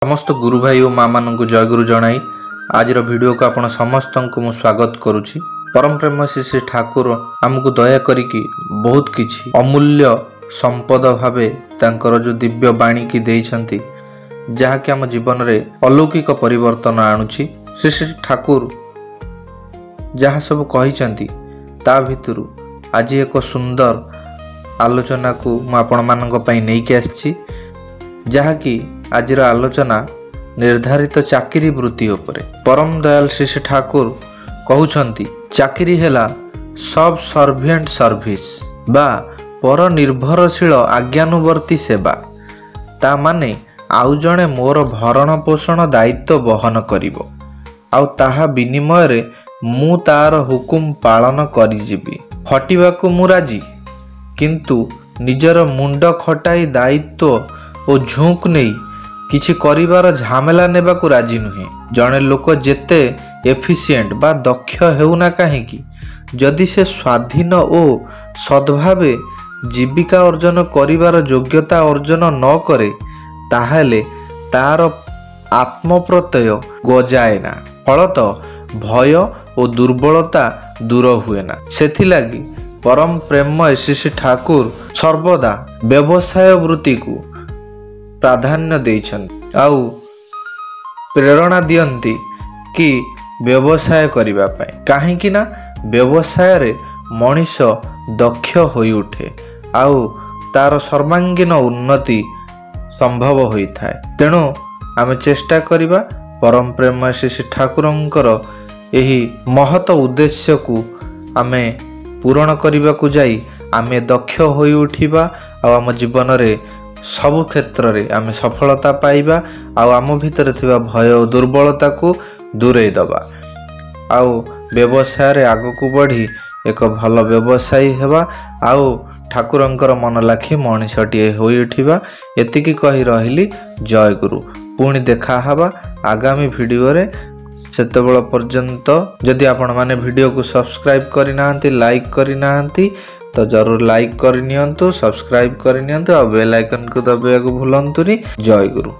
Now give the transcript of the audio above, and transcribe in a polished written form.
समस्त गुरु भाई और माँ मान जय गुरु जनाई आज वीडियो को आपण समस्त को मु स्वागत करुछि। परम प्रेम श्री ठाकुर आमको दया करिकी बहुत किछि अमूल्य संपद भावे तांकर जो दिव्य बाणी की देइछंती जहाँकि आम जीवन रे अलौकिक परिवर्तन आणुछि। श्री श्री ठाकुर जहाँ सब कहिछंती ता भितरु आज एक सुंदर आलोचना को मु आपण मानक पई नेकी आछि, जहाँकि आजिर आलोचना निर्धारित चाकरी वृत्ति उपरे। परम दयाल श्री श्री ठाकुर कहउछंती चाकरी हेला सब सर्वेंट सर्विस बा पर निर्भरशील आज्ञानुवर्ती सेवा। ता माने आउ जणे मोर भरण पोषण दायित्व बहन करिवो आउ ताहा विनिमय रे मु तार हुकुम पालन करि जिबी। खटिबाकू मु राजी, किंतु निजर मुंड खटाई दायित्व और झुंक नहीं किछि करिवार झमेला नेबाकू राजी नुहे। जणे लोक जेते एफिशिएंट बा दक्ष हेउना काहेकि जदि से स्वाधीन और सद्भावे जीविका अर्जन करिवार योग्यता अर्जन न करे ताहेले तार आत्मप्रत्यय गजाए ना, फलत भय और दुर्बलता दूर हुए ना। सेथिलागी परम प्रेममय श्री श्री ठाकुर सर्वदा व्यवसाय वृत्ति को प्राधान्य देइछन आउ प्रेरणा दियंती कि व्यवसाय करिबा पई। काहेकि ना व्यवसाय रे मनीष दक्ष होई उठे आउ तार सर्वांगीन उन्नति संभव होई थाए। तेणु आमे चेष्टा करिबा परम प्रेम श्री श्री ठाकुरंकर एही महत उद्देश्य को आमे पूरण करने को जाई आमे दक्ष होई उठिबा आ आम जीवन रे सबु क्षेत्र रे आमे सफलता पाइबा आ आम भितर थिबा भय और दुर्बलता को दूरे दबा आउ व्यवसाय रे आगु को बढ़ी एक भल व्यवसायी हेबा आउ ठाकुरंकर मन लाखी मनीषटिए होई उठिबा। एतिकी कही रहिली जय गुरु। पुणी देखा हबा आगामी वीडियो रे। सेतेबेल पर्यंत जदि आपण माने वीडियो को सब्सक्राइब करि नाहंती, लाइक करि नाहंती तो जरूर लाइक करि नियंतु, सब्सक्राइब करि नियंतु और बेल आइकन को दबाइବାକୁ भूलंतुनी। जय गुरु।